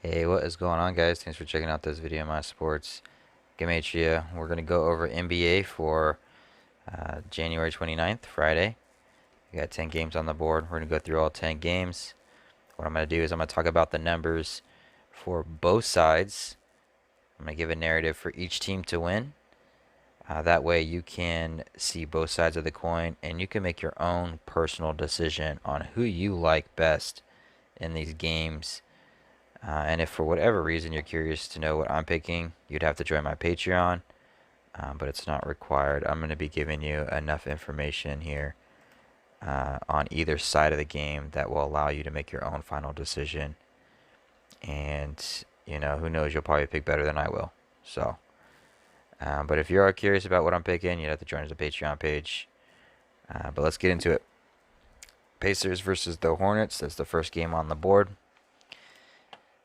Hey, what is going on, guys? Thanks for checking out this video of my sports. Gematria. We're going to go over NBA for January 29th, Friday. We got 10 games on the board. We're going to go through all 10 games. What I'm going to do is I'm going to talk about the numbers for both sides. I'm going to give a narrative for each team to win. That way you can see both sides of the coin and you can make your own personal decision on who you like best in these games. And if for whatever reason you're curious to know what I'm picking, you'd have to join my Patreon, but it's not required. I'm going to be giving you enough information here on either side of the game that will allow you to make your own final decision. And, who knows, you'll probably pick better than I will. So, but if you are curious about what I'm picking, you'd have to join the Patreon page. But let's get into it. Pacers versus the Hornets. That's the first game on the board.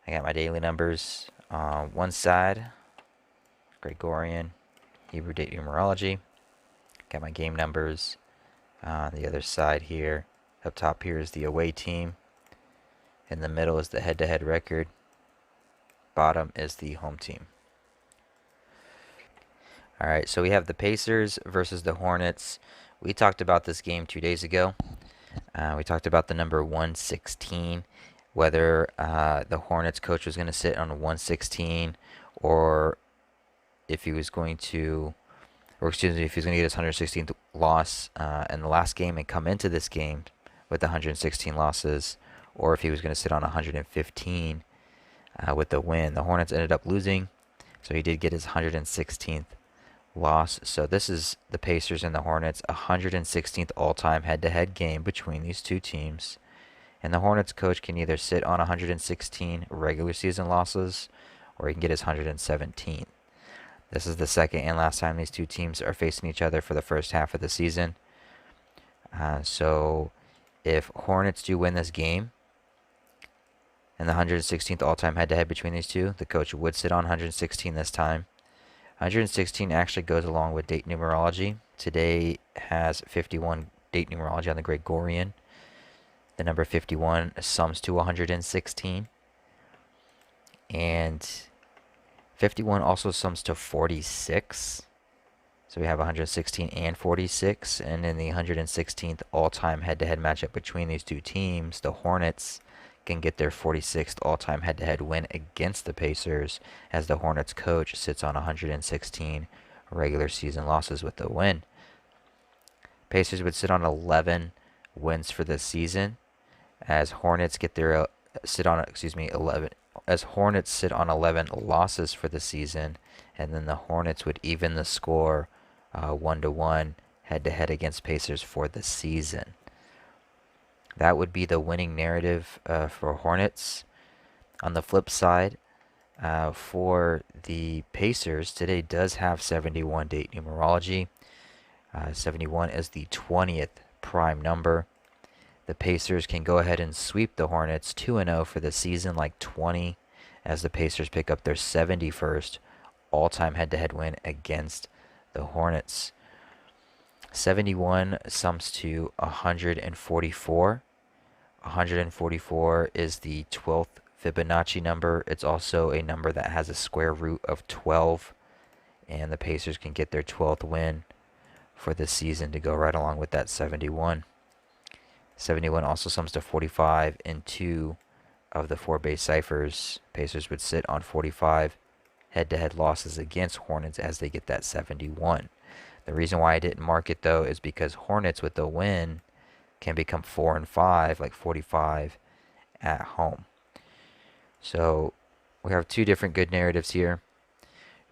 I got my daily numbers. One side, Gregorian, Hebrew date numerology. Got my game numbers. The other side here, up top here is the away team. In the middle is the head-to-head record. Bottom is the home team. Alright, so we have the Pacers versus the Hornets. We talked about this game 2 days ago. We talked about the number 116. Whether the Hornets coach was going to sit on a 116 or if he was going to, if he was going to get his 116th loss in the last game and come into this game with the 116 losses, or if he was going to sit on 115 with the win. The Hornets ended up losing, so he did get his 116th loss. So this is the Pacers and the Hornets, 116th all-time head-to-head game between these two teams. And the Hornets coach can either sit on 116 regular season losses or he can get his 117th. This is the second and last time these two teams are facing each other for the first half of the season. So if Hornets do win this game and the 116th all-time head-to-head between these two, the coach would sit on 116 this time. 116 actually goes along with date numerology. Today has 51 date numerology on the Gregorian. The number 51 sums to 116. And 51 also sums to 46. So we have 116 and 46. And in the 116th all-time head-to-head matchup between these two teams, the Hornets can get their 46th all-time head-to-head win against the Pacers as the Hornets coach sits on 116 regular season losses with the win. Pacers would sit on 11 wins for this season as Hornets get their 11 as Hornets sit on 11 losses for the season, and then the Hornets would even the score 1-1 head-to-head against Pacers for the season. That would be the winning narrative for Hornets. On the flip side, for the Pacers, today does have 71 date numerology. 71 is the 20th prime number. The Pacers can go ahead and sweep the Hornets 2-0 for the season, like 20, as the Pacers pick up their 71st all-time head-to-head win against the Hornets. 71 sums to 144. 144 is the 12th Fibonacci number. It's also a number that has a square root of 12, and the Pacers can get their 12th win for the season to go right along with that 71. 71 also sums to 45 in 2 of the 4 base ciphers. Pacers would sit on 45 head-to-head losses against Hornets as they get that 71. The reason why I didn't mark it, though, is because Hornets with the win can become 4-5, like 45 at home. So we have two different good narratives here.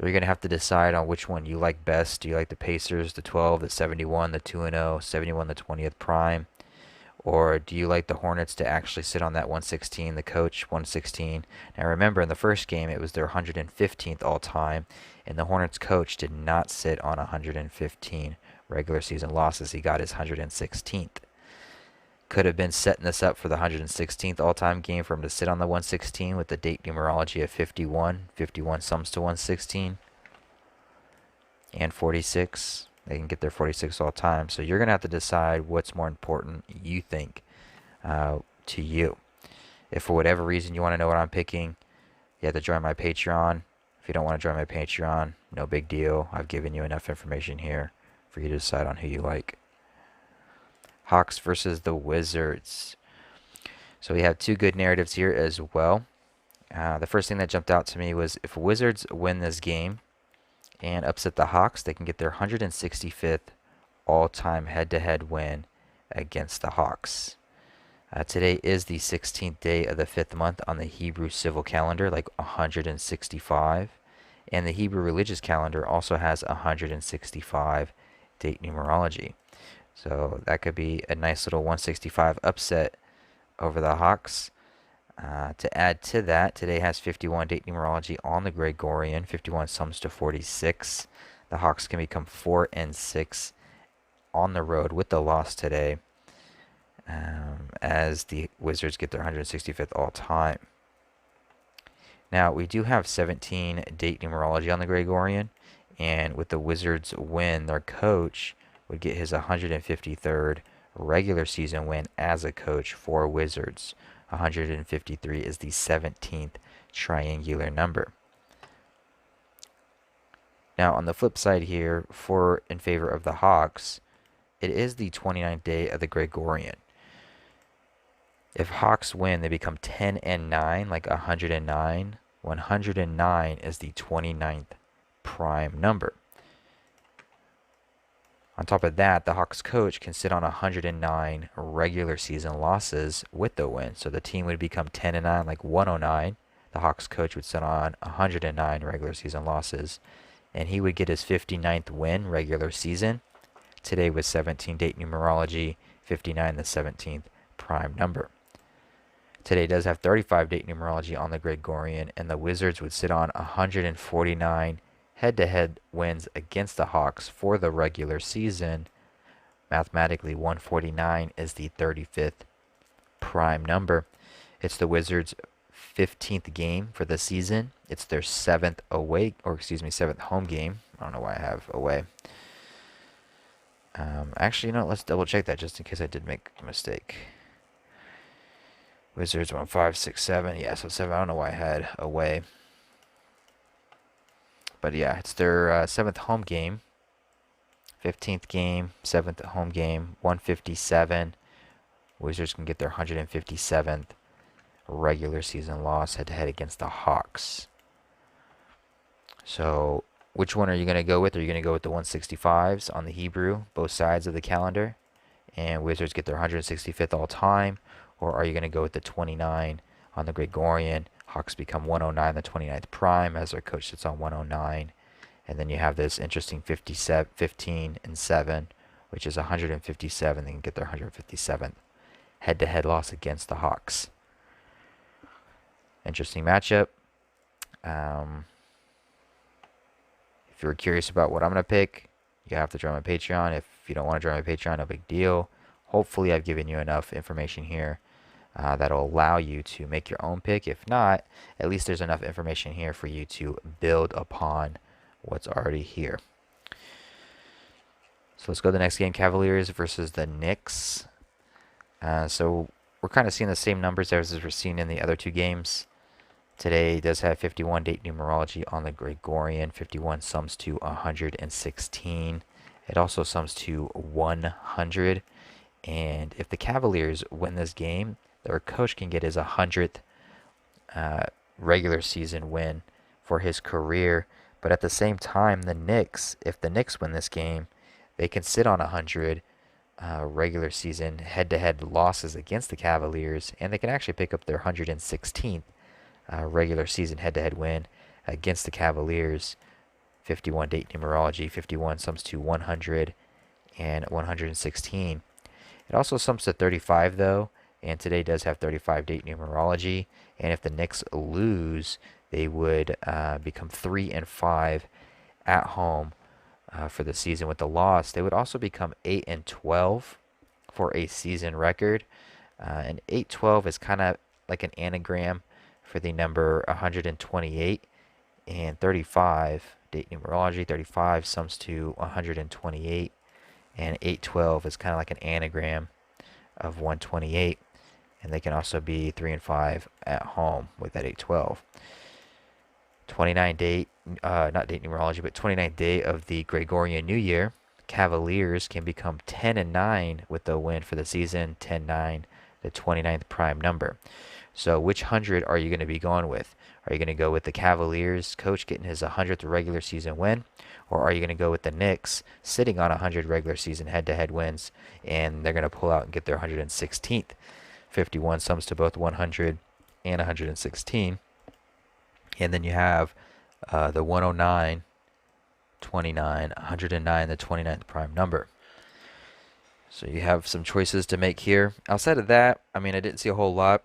You're going to have to decide on which one you like best. Do you like the Pacers, the 12, the 71, the 2-0, 71, the 20th prime? Or do you like the Hornets to actually sit on that 116, the coach 116? Now remember, in the first game, it was their 115th all-time, and the Hornets coach did not sit on 115 regular season losses. He got his 116th. Could have been setting this up for the 116th all-time game for him to sit on the 116 with the date numerology of 51. 51 sums to 116. And 46. They can get their 46 all time. So you're going to have to decide what's more important, you think, to you. If for whatever reason you want to know what I'm picking, You have to join my Patreon. If you don't want to join my Patreon, no big deal. I've given you enough information here for you to decide on who you like. Hawks versus the Wizards. So we have two good narratives here as well. The first thing that jumped out to me was if Wizards win this game and upset the Hawks, they can get their 165th all-time head-to-head win against the Hawks. Today is the 16th day of the 5th month on the Hebrew civil calendar, like 165. And the Hebrew religious calendar also has 165 date numerology. So that could be a nice little 165 upset over the Hawks. To add to that, today has 51 date numerology on the Gregorian. 51 sums to 46. The Hawks can become 4-6 on the road with the loss today, as the Wizards get their 165th all-time. Now, we do have 17 date numerology on the Gregorian, and with the Wizards win, their coach would get his 153rd regular season win as a coach for Wizards. 153 is the 17th triangular number. Now, on the flip side here, for in favor of the Hawks, it is the 29th day of the Gregorian. If Hawks win, they become 10-9, like 109. 109 is the 29th prime number. On top of that, the Hawks coach can sit on 109 regular season losses with the win. So the team would become 10-9, like 109. The Hawks coach would sit on 109 regular season losses, and he would get his 59th win regular season. Today with 17 date numerology, 59 the 17th prime number. Today does have 35 date numerology on the Gregorian, and the Wizards would sit on 149 head-to-head wins against the Hawks for the regular season. Mathematically, 149 is the 35th prime number. It's the Wizards' 15th game for the season. It's their seventh home game. I don't know why I have away. Actually, let's double check that just in case I did make a mistake. Wizards won 5, 6, 7. Yeah, so 7. I don't know why I had away. But yeah, it's their 7th home game. 15th game, 7th home game, 157. Wizards can get their 157th regular season loss head-to-head against the Hawks. So which one are you going to go with? Are you going to go with the 165s on the Hebrew, both sides of the calendar, and Wizards get their 165th all-time? Or are you going to go with the 29 on the Gregorian? Hawks become 109, the 29th prime, as their coach sits on 109. And then you have this interesting 15-7, which is 157. They can get their 157th head-to-head loss against the Hawks. Interesting matchup. If you're curious about what I'm going to pick, you have to join my Patreon. If you don't want to join my Patreon, no big deal. Hopefully I've given you enough information here that'll allow you to make your own pick. If not, at least there's enough information here for you to build upon what's already here. So let's go to the next game, Cavaliers versus the Knicks. So we're kind of seeing the same numbers as we're seeing in the other two games. Today does have 51 date numerology on the Gregorian. 51 sums to 116. It also sums to 100. And if the Cavaliers win this game, their coach can get his 100th regular season win for his career. But at the same time, if the Knicks win this game, they can sit on 100 regular season head-to-head losses against the Cavaliers, and they can actually pick up their 116th regular season head-to-head win against the Cavaliers. 51 date numerology, 51 sums to 100 and 116. It also sums to 35 though, and today does have 35 date numerology. And if the Knicks lose, they would become 3-5 at home for the season. With the loss, they would also become 8-12 for a season record. And 8-12 is kind of like an anagram for the number 128, and 35 date numerology. 35 sums to 128, and 812 is kind of like an anagram of 128, and they can also be 3-5 at home with that 812. 29 date, not date numerology, but 29th day of the Gregorian New Year. Cavaliers can become 10 and 9 with the win for the season. 10-9, the 29th prime number. So which 100 are you going to be going with? Are you going to go with the Cavaliers coach getting his 100th regular season win? Or are you going to go with the Knicks sitting on 100 regular season head-to-head wins, and they're going to pull out and get their 116th? 51 sums to both 100 and 116. And then you have the 109, 29, 109, the 29th prime number. So you have some choices to make here. Outside of that, I mean, I didn't see a whole lot.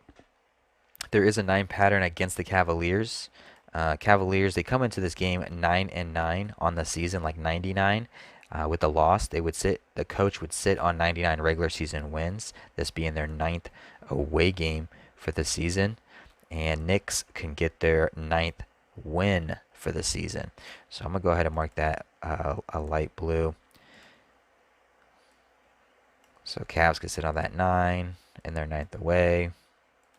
There is a 9 pattern against the Cavaliers. Cavaliers, they come into this game 9 and 9 on the season, like 99. With the loss, the coach would sit on 99 regular season wins, this being their 9th away game for the season. And Knicks can get their 9th win for the season. So I'm going to go ahead and mark that a light blue. So Cavs can sit on that 9 in their 9th away.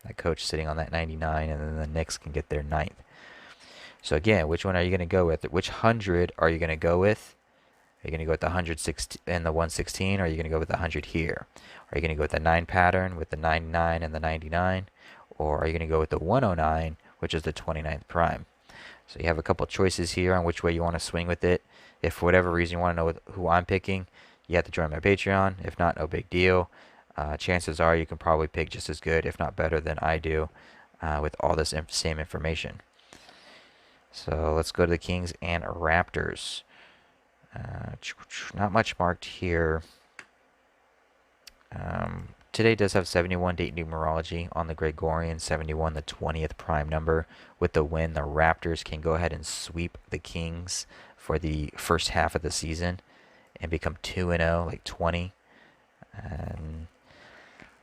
That coach sitting on that 99, and then the Knicks can get their 9th. So again, which one are you going to go with? Which 100 are you going to go with? Are you going to go with the 116 and the 116, or are you going to go with the 100 here? Are you going to go with the 9 pattern with the 99 and the 99? Or are you going to go with the 109, which is the 29th prime? So you have a couple choices here on which way you want to swing with it. If for whatever reason you want to know who I'm picking, you have to join my Patreon. If not, no big deal. Chances are you can probably pick just as good, if not better, than I do with all this same information. So let's go to the Kings and Raptors. Not much marked here. Today does have 71 date numerology on the Gregorian, 71 the 20th prime number. With the win, the Raptors can go ahead and sweep the Kings for the first half of the season and become 2-0, like 20. And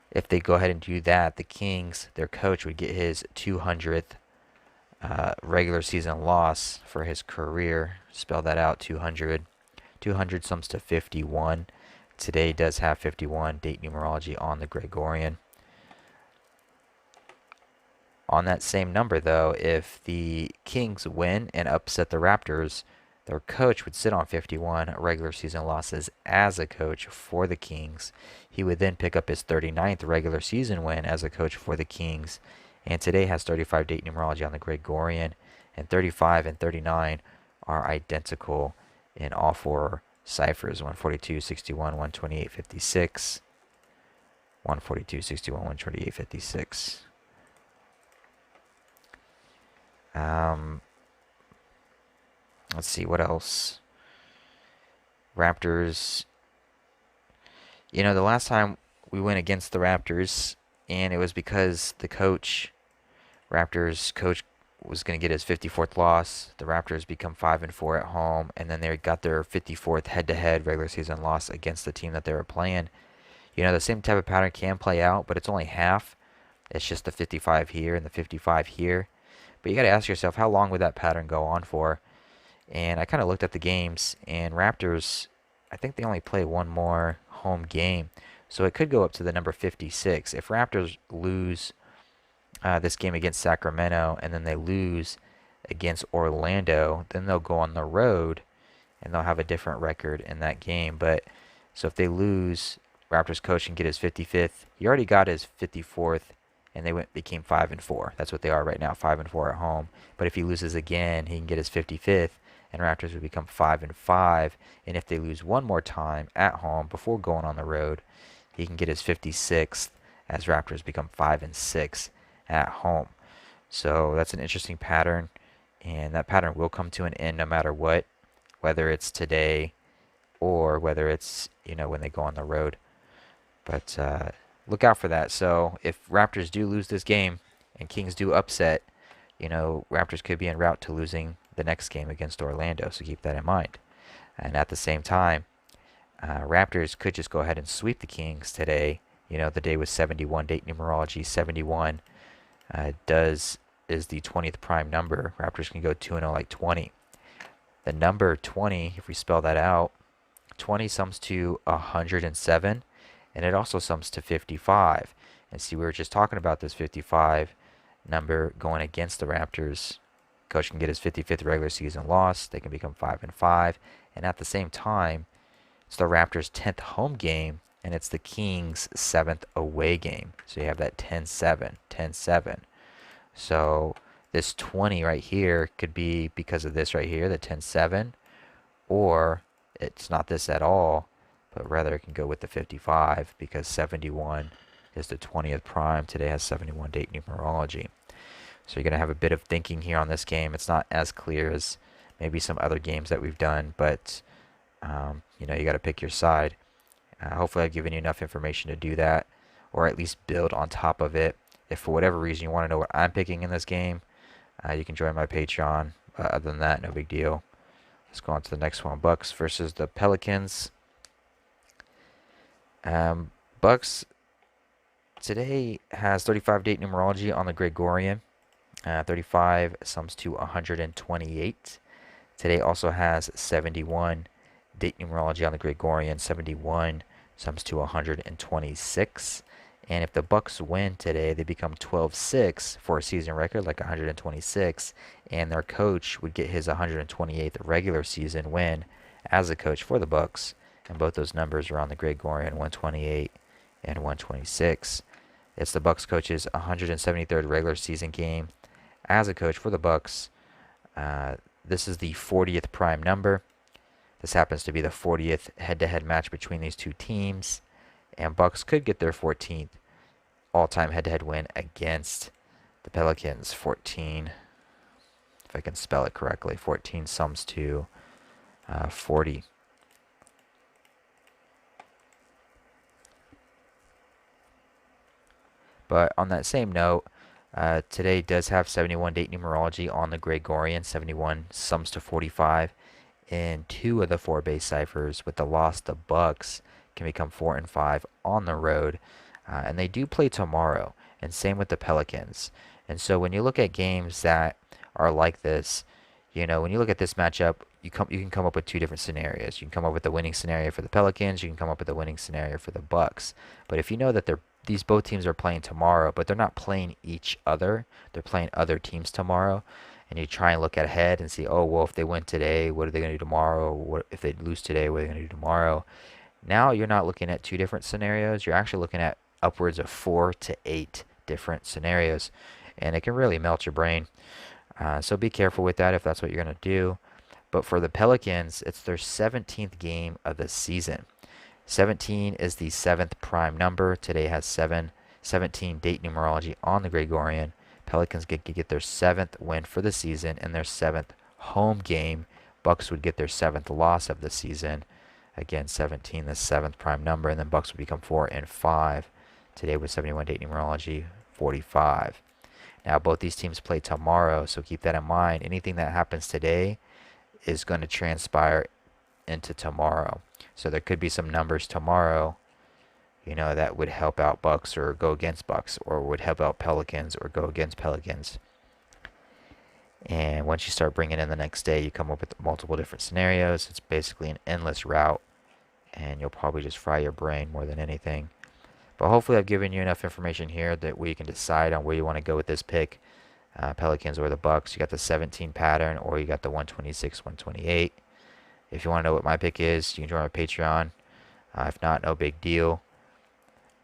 if they go ahead and do that, the Kings, their coach, would get his 200th regular season loss for his career. Spell that out, 200. 200 sums to 51. Today does have 51 date numerology on the Gregorian. On that same number, though, if the Kings win and upset the Raptors, their coach would sit on 51 regular season losses as a coach for the Kings. He would then pick up his 39th regular season win as a coach for the Kings. And today has 35 date numerology on the Gregorian, and 35 and 39 are identical in all four ciphers: 142, 61, 128, 56. 142, 61, 128, 56. Let's see, what else? Raptors. You know, the last time we went against the Raptors, and it was because the Raptors coach was going to get his 54th loss. The Raptors become 5-4 at home, and then they got their 54th head-to-head regular season loss against the team that they were playing. You know, the same type of pattern can play out, but it's only half. It's just the 55 here and the 55 here. But you got to ask yourself, how long would that pattern go on for? And I kind of looked at the games, and Raptors, I think they only play one more home game. So it could go up to the number 56. If Raptors lose this game against Sacramento, and then they lose against Orlando, then they'll go on the road, and they'll have a different record in that game. But so if they lose, Raptors coach can get his 55th. He already got his 54th, and they became 5-4. That's what they are right now, 5-4 at home. But if he loses again, he can get his 55th, and Raptors would become 5-5. And if they lose one more time at home before going on the road, he can get his 56th, as Raptors become 5-6 at home. So that's an interesting pattern, and that pattern will come to an end no matter what, whether it's today or whether it's, you know, when they go on the road. But look out for that. So if Raptors do lose this game and Kings do upset, you know, Raptors could be en route to losing the next game against Orlando, so keep that in mind. And at the same time, Raptors could just go ahead and sweep the Kings today. You know, the day was 71 date numerology. 71 is the 20th prime number. Raptors can go 2-0 like 20. The number 20, if we spell that out, 20 sums to 107, and it also sums to 55. And see, we were just talking about this 55 number going against the Raptors Coach can get his 55th regular season loss. They can become 5-5. And at the same time, it's the Raptors' 10th home game, and it's the Kings' 7th away game. So you have that 10-7, 10-7. So this 20 right here could be because of this right here, the 10-7, or it's not this at all, but rather it can go with the 55 because 71 is the 20th prime. Today has 71 date numerology. So you're going to have a bit of thinking here on this game. It's not as clear as maybe some other games that we've done, but you know, you got to pick your side. Hopefully I've given you enough information to do that, or at least build on top of it. If for whatever reason you want to know what I'm picking in this game, you can join my Patreon. Other than that, no big deal. Let's go on to the next one. Bucks versus the Pelicans. Bucks today has 35 date numerology on the Gregorian. 35 sums to 128. Today also has 71 date numerology on the Gregorian. 71 sums to 126. And if the Bucks win today, they become 12-6 for a season record, like 126. And their coach would get his 128th regular season win as a coach for the Bucks. And both those numbers are on the Gregorian, 128 and 126. It's the Bucks coach's 173rd regular season game as a coach for the Bucks. This is the 40th prime number. This happens to be the 40th head-to-head match between these two teams. And Bucks could get their 14th all-time head-to-head win against the Pelicans. 14, if I can spell it correctly, 14 sums to 40. But on that same note, today does have 71 date numerology on the Gregorian. 71 sums to 45 in 2 of the 4 base ciphers. With the loss, the Bucks can become 4-5 on the road, and they do play tomorrow. And same with the Pelicans. And so when you look at games that are like this, you know, when you look at this matchup, you can come up with 2 different scenarios. You can come up with the winning scenario for the Pelicans. You can come up with the winning scenario for the Bucks. But if you know that these both teams are playing tomorrow, but they're not playing each other, they're playing other teams tomorrow, and you try and look ahead and see, oh well, if they win today, what are they going to do tomorrow? What if they lose today? What are they going to do tomorrow? Now you're not looking at 2 different scenarios. You're actually looking at upwards of 4 to 8 different scenarios, and it can really melt your brain. So be careful with that if that's what you're going to do. But for the Pelicans, it's their 17th game of the season. 17 is the 7th prime number. Today has 17 date numerology on the Gregorian. Pelicans get their 7th win for the season and their 7th home game. Bucks would get their 7th loss of the season. Again, 17, the 7th prime number, and then Bucks would become 4-5. Today with 71 date numerology, 45. Now both these teams play tomorrow, so keep that in mind. Anything that happens today is going to transpire into tomorrow. So there could be some numbers tomorrow, you know, that would help out Bucks or go against Bucks, or would help out Pelicans or go against Pelicans. And once you start bringing in the next day, you come up with multiple different scenarios. It's basically an endless route, and you'll probably just fry your brain more than anything. But hopefully I've given you enough information here that we can decide on where you want to go with this pick. Pelicans or the Bucks. You got the 17 pattern, or you got the 126, 128. If you want to know what my pick is, you can join our Patreon. If not, no big deal.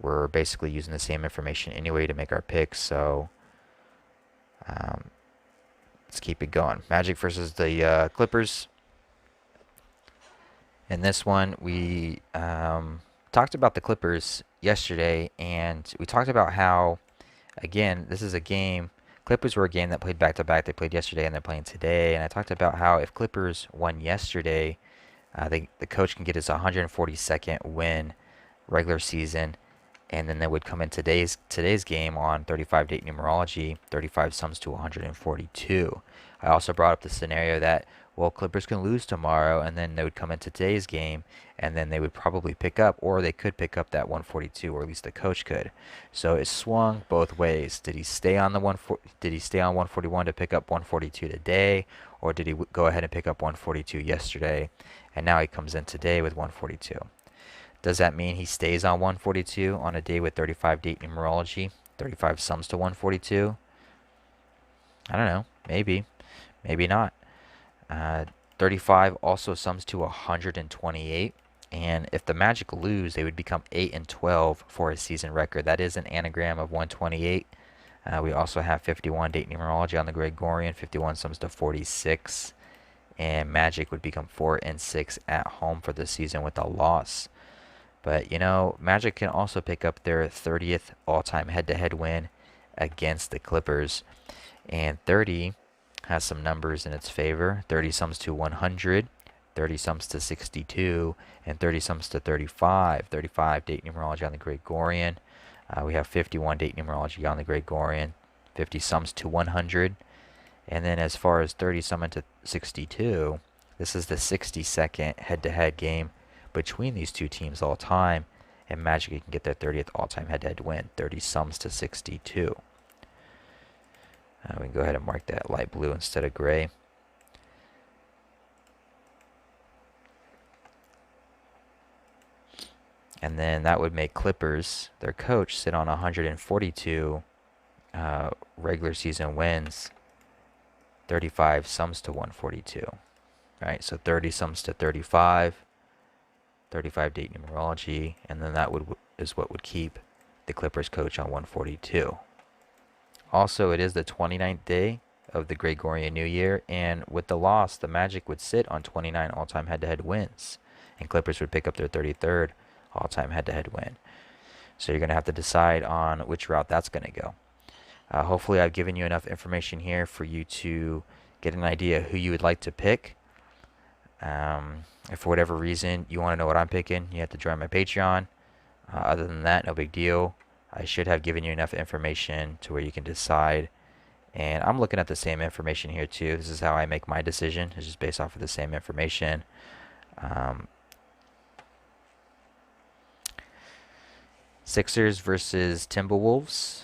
We're basically using the same information anyway to make our picks, so let's keep it going. Magic versus the Clippers. In this one, we talked about the Clippers yesterday, and we talked about how, again, this is a game. Clippers were a game that played back-to-back. They played yesterday, and they're playing today. And I talked about how if Clippers won yesterday, the coach can get his 142nd win regular season, and then they would come in today's game on 35 date numerology. 35 sums to 142. I also brought up the scenario that, well, Clippers can lose tomorrow, and then they would come into today's game, and then they would probably pick up, or they could pick up that 142, or at least the coach could. So it swung both ways. Did he stay on 141 to pick up 142 today, or did he go ahead and pick up 142 yesterday, and now he comes in today with 142? Does that mean he stays on 142 on a day with 35 date numerology? 35 sums to 142? I don't know. Maybe. Maybe not. 35 also sums to 128. And if the Magic lose, they would become 8 and 12 for a season record. That is an anagram of 128. We also have 51 date numerology on the Gregorian. 51 sums to 46. And Magic would become 4 and 6 at home for the season with a loss. But, you know, Magic can also pick up their 30th all-time head-to-head win against the Clippers. And 30 has some numbers in its favor. 30 sums to 100, 30 sums to 62, and 30 sums to 35. 35 date numerology on the Gregorian. We have 51 date numerology on the Gregorian. 50 sums to 100. And then as far as 30 summing to 62, this is the 62nd head-to-head game between these two teams all time. And Magic can get their 30th all-time head-to-head win. 30 sums to 62. We can go ahead and mark that light blue instead of gray. And then that would make Clippers, their coach, sit on 142 regular season wins. 35 sums to 142. Right, so 30 sums to 35. 35 date numerology, and then that is what would keep the Clippers coach on 142. Also, it is the 29th day of the Gregorian New Year, and with the loss, the Magic would sit on 29 all-time head-to-head wins, and Clippers would pick up their 33rd all-time head-to-head win. So you're going to have to decide on which route that's going to go. Hopefully, I've given you enough information here for you to get an idea who you would like to pick. If for whatever reason you want to know what I'm picking, you have to join my Patreon. Other than that, no big deal. I should have given you enough information to where you can decide. And I'm looking at the same information here too. This is how I make my decision. It's just based off of the same information. Sixers versus Timberwolves.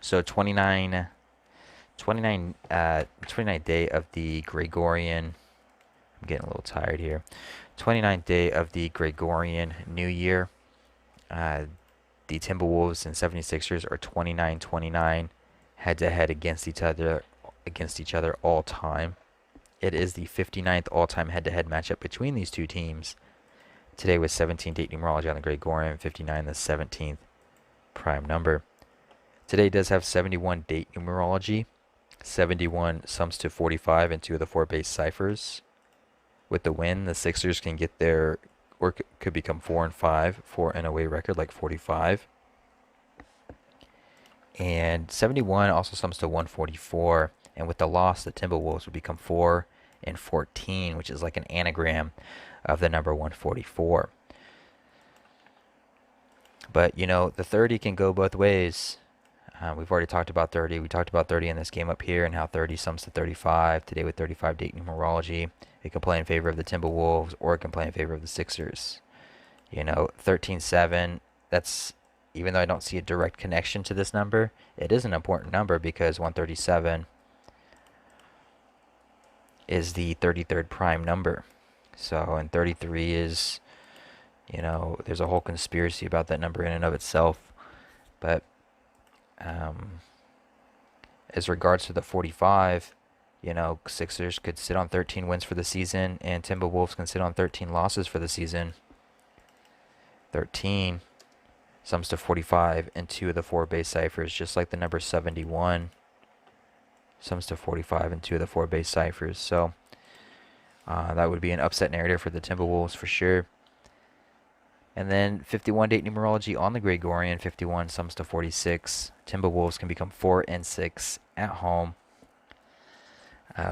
So 29th day of the Gregorian. I'm getting a little tired here. 29th day of the Gregorian New Year. The Timberwolves and 76ers are 29-29 head-to-head against each other all time. It is the 59th all-time head-to-head matchup between these two teams. Today with 17 date numerology on the Gregorian, 59 the 17th prime number. Today does have 71 date numerology. 71 sums to 45 and 2 of the 4 base ciphers. With the win, the Sixers can get their, or could become 4 and 5 for an away record like 45. And 71 also sums to 144. And with the loss, the Timberwolves would become 4 and 14, which is like an anagram of the number 144. But, you know, the 30 can go both ways. We've already talked about 30. We talked about 30 in this game up here and how 30 sums to 35. Today with 35 date numerology, it can play in favor of the Timberwolves or it can play in favor of the Sixers. You know, 13-7, that's, even though I don't see a direct connection to this number, it is an important number because 137 is the 33rd prime number. So, and 33 is, you know, there's a whole conspiracy about that number in and of itself. But as regards to the 45, you know, Sixers could sit on 13 wins for the season, and Timberwolves can sit on 13 losses for the season. 13 sums to 45 and 2 of the 4 base ciphers, just like the number 71 sums to 45 and 2 of the 4 base ciphers. So that would be an upset narrative for the Timberwolves for sure. And then 51 date numerology on the Gregorian, 51 sums to 46. Timberwolves can become 4 and 6 at home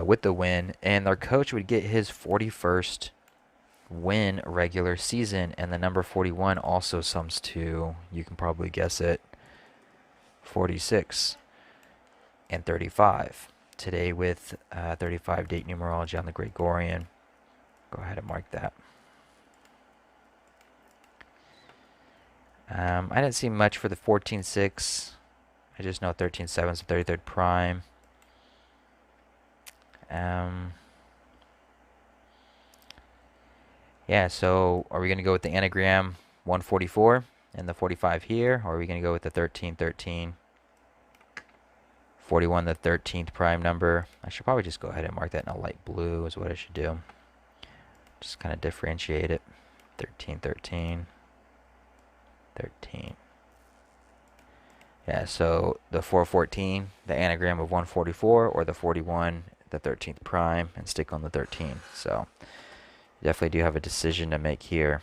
with the win, and their coach would get his 41st win regular season, and the number 41 also sums to, you can probably guess it, 46 and 35. Today with 35 date numerology on the Gregorian. Go ahead and mark that. I didn't see much for the 14-6. I just know 13-7 is the 33rd prime. Yeah, so are we going to go with the anagram 144 and the 45 here, or are we going to go with the 13-13 41, the 13th prime number. I should probably just go ahead and mark that in a light blue is what I should do. Just kind of differentiate it. 13, 13, 13. Yeah, so the 414, the anagram of 144, or the 41, the 13th prime, and stick on the 13. So you definitely do have a decision to make here.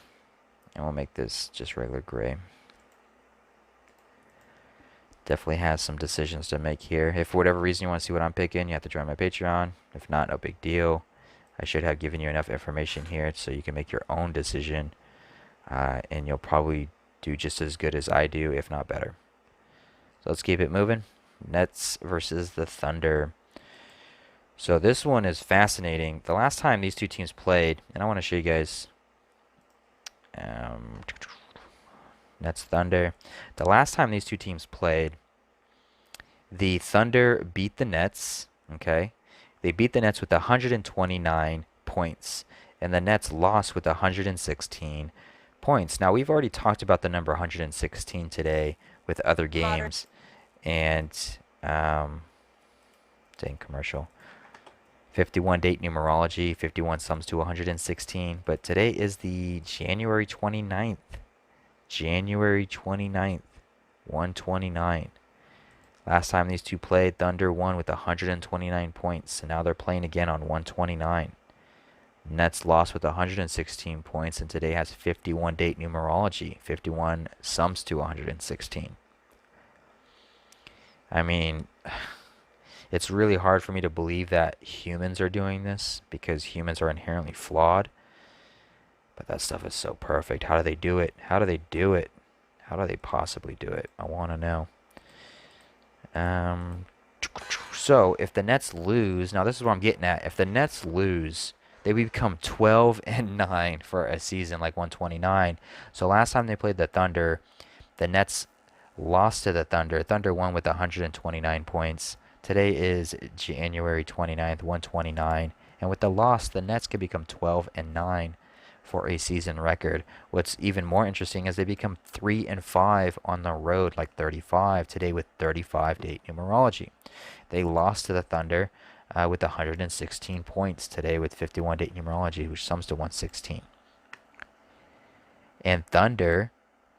And we'll make this just regular gray. Definitely has some decisions to make here. If for whatever reason you want to see what I'm picking, you have to join my Patreon. If not, no big deal. I should have given you enough information here so you can make your own decision. And you'll probably do just as good as I do, if not better. So let's keep it moving. Nets versus the Thunder. So this one is fascinating. The last time these two teams played, and I want to show you guys Nets Thunder. The last time these two teams played, the Thunder beat the Nets, okay? They beat the Nets with 129 points, and the Nets lost with 116 points. Now, we've already talked about the number 116 today with other games, and dang commercial. 51 date numerology, 51 sums to 116, but today is the January 29th. January 29th, 129. Last time these two played, Thunder won with 129 points, and now they're playing again on 129. Nets lost with 116 points, and today has 51 date numerology, 51 sums to 116. I mean, it's really hard for me to believe that humans are doing this because humans are inherently flawed. But that stuff is so perfect. How do they do it? How do they do it? How do they possibly do it? I want to know. So if the Nets lose, now this is what I'm getting at. If the Nets lose, they become 12-9 for a season like 129. So last time they played the Thunder, the Nets lost to the Thunder. Thunder won with 129 points. Today is January 29th, 129. And with the loss, the Nets could become 12-9 for a season record. What's even more interesting is they become 3-5 on the road, like 35 today with 35 date numerology. They lost to the Thunder with 116 points today with 51 date numerology, which sums to 116. And Thunder,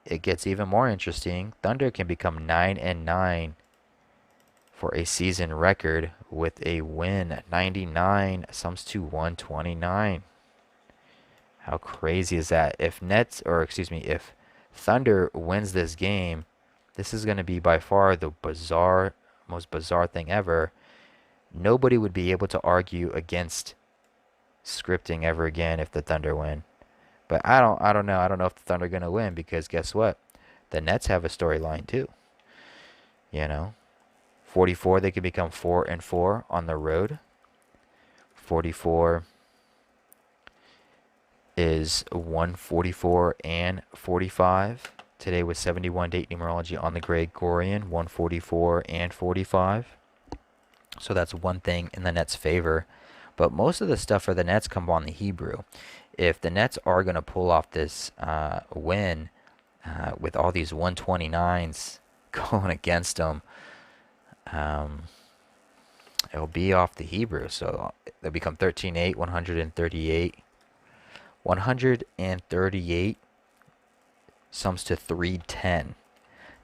it gets even more interesting. Thunder can become 9-9 for a season record with a win. 99 sums to 129. How crazy is that? If if Thunder wins this game, this is going to be by far the most bizarre thing ever. Nobody would be able to argue against scripting ever again if the Thunder win. But I don't know. I don't know if the Thunder are going to win because guess what? The Nets have a storyline too. 44, they could become 4-4 on the road. 44 is 144 and 45. Today with 71 date numerology on the Gregorian, 144 and 45. So that's one thing in the Nets' favor. But most of the stuff for the Nets come on the Hebrew. If the Nets are going to pull off this win with all these 129s going against them, it'll be off the Hebrew. So they'll become 13-8, 138. 138 sums to 310.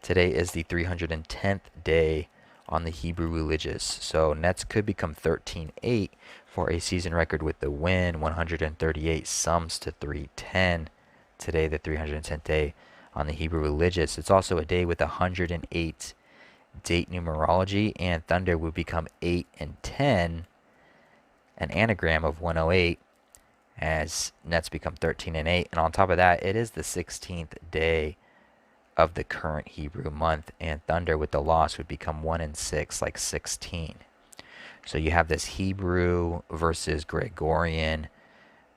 Today is the 310th day on the Hebrew religious. So Nets could become 13-8 for a season record with the win. 138 sums to 310. Today, the 310th day on the Hebrew religious. It's also a day with 108 date numerology, and Thunder would become 8-10, an anagram of 108. As Nets become 13-8, and on top of that, it is the 16th day of the current Hebrew month, and Thunder with the loss would become 1-6, like 16. So you have this Hebrew versus Gregorian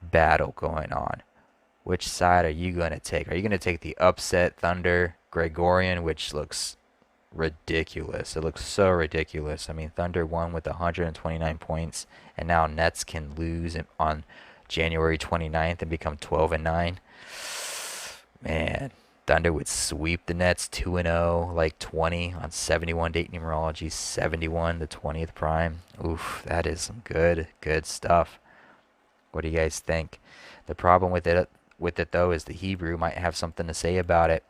battle going on. Which side are you going to take? Are you going to take the upset Thunder Gregorian, which looks ridiculous? It looks so ridiculous. I mean, Thunder won with 129 points, and now Nets can lose on January 29th and become 12-9. Man, Thunder would sweep the Nets 2-0, like 20 on 71 date numerology, 71 the 20th prime. Oof, that is some good stuff. What do you guys think? The problem with it though is the Hebrew might have something to say about it.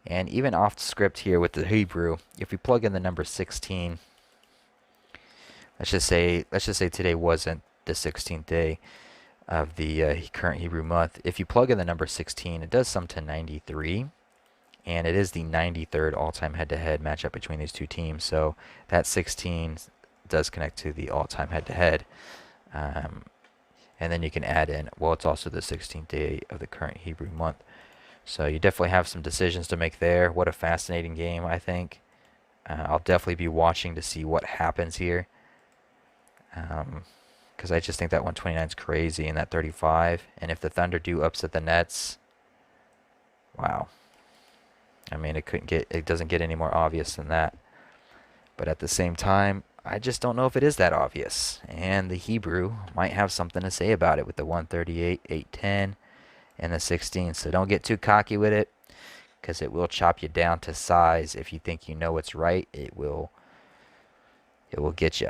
And even off script here with the Hebrew, if we plug in the number 16, let's just say today wasn't the 16th day of the current Hebrew month. If you plug in the number 16, it does sum to 93, and it is the 93rd all-time head-to-head matchup between these two teams. So that 16 does connect to the all-time head-to-head. And then you can add in, well, it's also the 16th day of the current Hebrew month. So you definitely have some decisions to make there. What a fascinating game, I think. I'll definitely be watching to see what happens here. Because I just think that 129 is crazy and that 35. And if the Thunder do upset the Nets, wow. I mean, it doesn't get any more obvious than that. But at the same time, I just don't know if it is that obvious. And the Hebrew might have something to say about it with the 138, 810, and the 16. So don't get too cocky with it, because it will chop you down to size. If you think you know what's right, it will get you.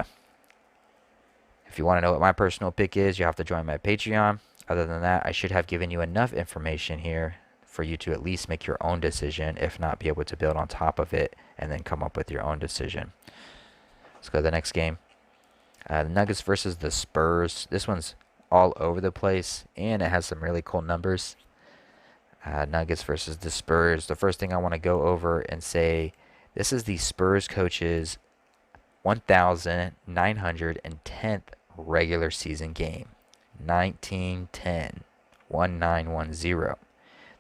If you want to know what my personal pick is, you have to join my Patreon. Other than that, I should have given you enough information here for you to at least make your own decision, if not be able to build on top of it and then come up with your own decision. Let's go to the next game. The Nuggets versus the Spurs. This one's all over the place, and it has some really cool numbers. Nuggets versus the Spurs. The first thing I want to go over and say, this is the Spurs coach's 1,910th regular season game. 1910. 1910.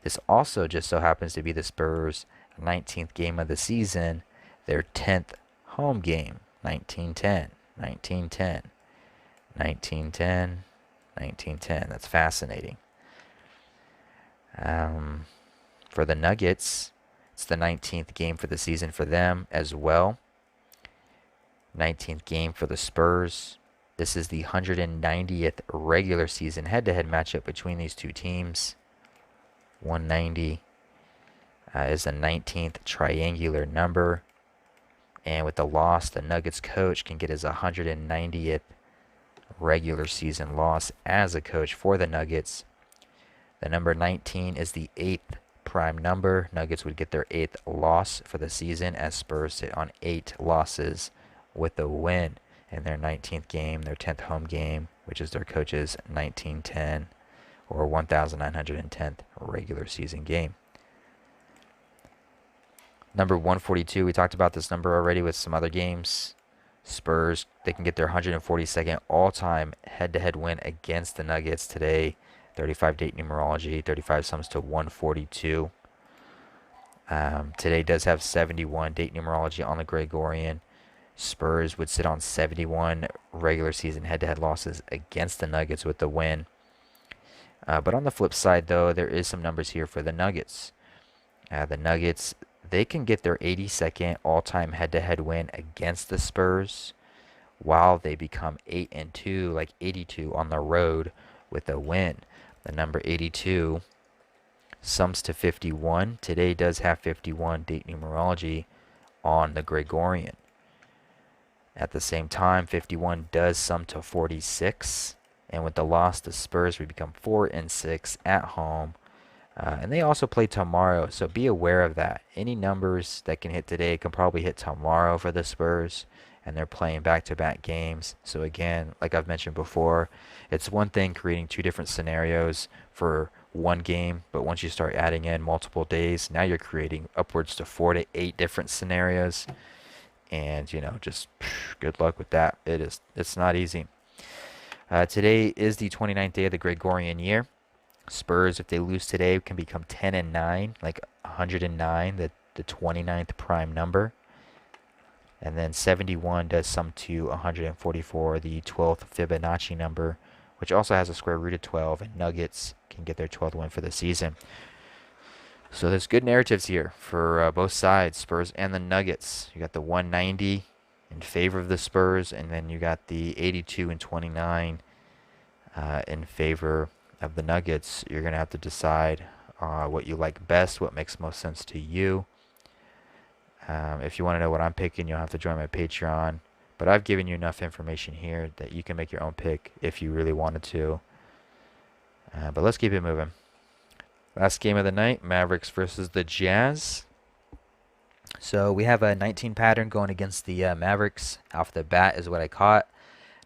This also just so happens to be the Spurs' 19th game of the season, their 10th home game. 1910. 1910. 1910. 1910. That's fascinating. For the Nuggets, it's the 19th game for the season for them as well. 19th game for the Spurs. This is the 190th regular season head-to-head matchup between these two teams. 190 is the 19th triangular number. And with the loss, the Nuggets coach can get his 190th regular season loss as a coach for the Nuggets. The number 19 is the 8th prime number. Nuggets would get their 8th loss for the season, as Spurs sit on 8 losses with a win in their 19th game, their 10th home game, which is their coach's 1910 or 1,910th regular season game. Number 142, we talked about this number already with some other games. Spurs, they can get their 142nd all-time head-to-head win against the Nuggets today. 35 date numerology, 35 sums to 142. Today does have 71 date numerology on the Gregorian. Spurs would sit on 71 regular season head-to-head losses against the Nuggets with the win. But on the flip side, though, there is some numbers here for the Nuggets. The Nuggets, they can get their 82nd all-time head-to-head win against the Spurs while they become 8-2, like 82 on the road with a win. The number 82 sums to 51. Today does have 51 date numerology on the Gregorian. At the same time, 51 does sum to 46. And with the loss, the Spurs would become 4-6 at home. And they also play tomorrow, so be aware of that. Any numbers that can hit today can probably hit tomorrow for the Spurs, and they're playing back-to-back games. So again, like I've mentioned before, it's one thing creating two different scenarios for one game, but once you start adding in multiple days, now you're creating upwards to 4 to 8 different scenarios. And, just good luck with that. It's not easy. Today is the 29th day of the Gregorian year. Spurs, if they lose today, can become 10-9, like 109, the 29th prime number. And then 71 does sum to 144, the 12th Fibonacci number, which also has a square root of 12, and Nuggets can get their 12th win for the season. So there's good narratives here for both sides, Spurs and the Nuggets. You got the 190 in favor of the Spurs, and then you got the 82 and 29 in favor of the Nuggets. You're going to have to decide what you like best, what makes most sense to you. If you want to know what I'm picking, you'll have to join my Patreon. But I've given you enough information here that you can make your own pick if you really wanted to. But let's keep it moving. Last game of the night, Mavericks versus the Jazz. So we have a 19 pattern going against the Mavericks. Off the bat is what I caught.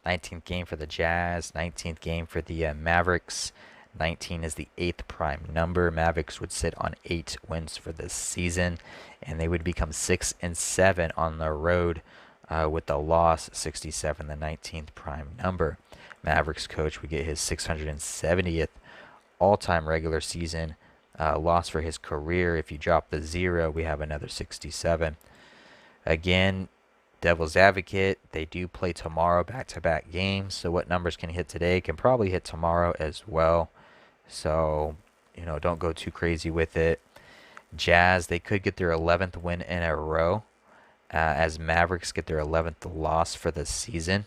19th game for the Jazz, 19th game for the Mavericks. 19 is the 8th prime number. Mavericks would sit on 8 wins for this season, and they would become 6-7 on the road with the loss 67, the 19th prime number. Mavericks coach would get his 670th all-time regular season loss for his career. If you drop the 0, we have another 67. Again, devil's advocate, they do play tomorrow, back-to-back games, so what numbers can hit today can probably hit tomorrow as well. So, don't go too crazy with it. Jazz, they could get their 11th win in a row as Mavericks get their 11th loss for the season.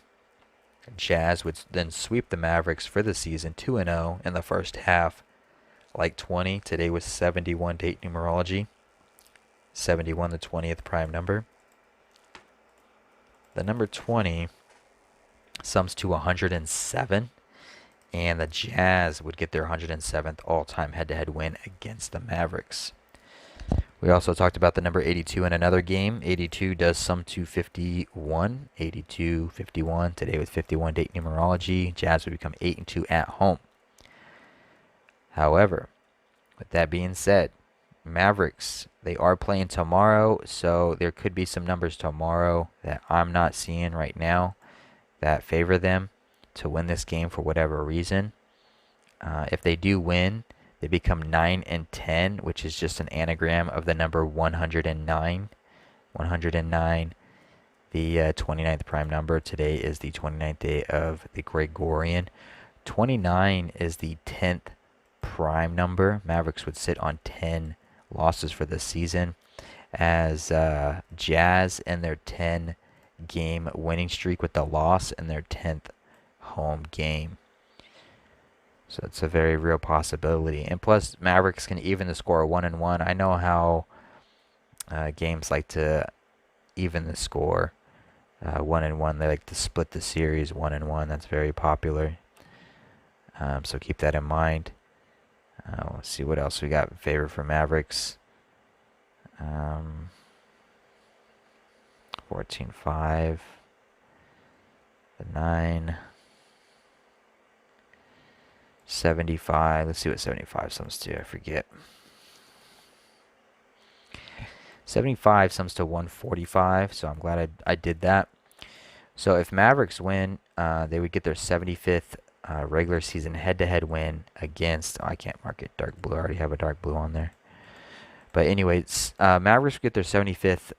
Jazz would then sweep the Mavericks for the season 2-0 in the first half. Like 20, today was 71 date numerology. 71, the 20th prime number. The number 20 sums to 107, and the Jazz would get their 107th all-time head-to-head win against the Mavericks. We also talked about the number 82 in another game. 82 does sum to 51. 82, 51. Today with 51 date numerology, Jazz would become 8-2 at home. However, with that being said, Mavericks, they are playing tomorrow, so there could be some numbers tomorrow that I'm not seeing right now that favor them to win this game for whatever reason. If they do win, they become 9-10, which is just an anagram of the number 109. 109, the 29th prime number. Today is the 29th day of the Gregorian. 29 is the 10th prime number. Mavericks would sit on 10 losses for the season, as Jazz and their 10-game winning streak with the loss in their 10th home game. So it's a very real possibility. And plus, Mavericks can even the score 1-1. I know how games like to even the score 1-1. They like to split the series 1-1. That's very popular. So keep that in mind. Let's see what else we got in favor for Mavericks. 14-5. The 9. 75. Let's see what 75 sums to. I forget. 75 sums to 145, so I'm glad I did that. So if Mavericks win, they would get their 75th regular season head-to-head win against... Oh, I can't mark it dark blue. I already have a dark blue on there. But anyways, Mavericks would get their 75th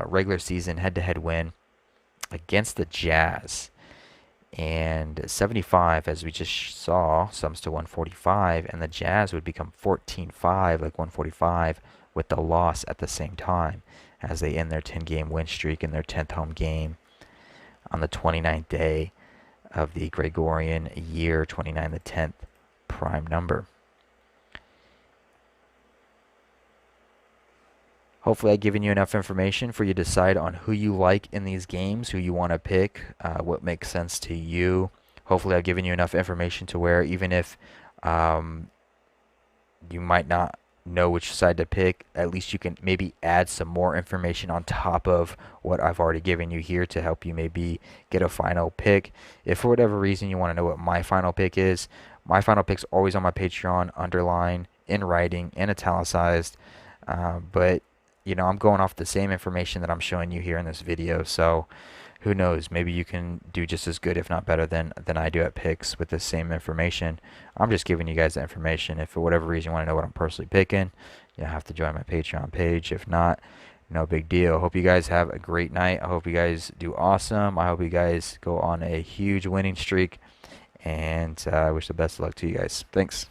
regular season head-to-head win against the Jazz. And 75, as we just saw, sums to 145, and the Jazz would become 14-5, like 145, with the loss at the same time, as they end their 10-game win streak in their 10th home game on the 29th day of the Gregorian year, 29, the 10th prime number. Hopefully I've given you enough information for you to decide on who you like in these games, who you want to pick, what makes sense to you. Hopefully I've given you enough information to where even if you might not know which side to pick, at least you can maybe add some more information on top of what I've already given you here to help you maybe get a final pick. If for whatever reason you want to know what my final pick is, my final pick's always on my Patreon, underlined, in writing, and italicized. But I'm going off the same information that I'm showing you here in this video, so who knows, maybe you can do just as good, if not better, than I do at picks with the same information. I'm just giving you guys the information. If for whatever reason you want to know what I'm personally picking, you have to join my Patreon page. If not, no big deal. Hope you guys have a great night. I hope you guys do awesome. I hope you guys go on a huge winning streak, and I wish the best of luck to you guys. Thanks.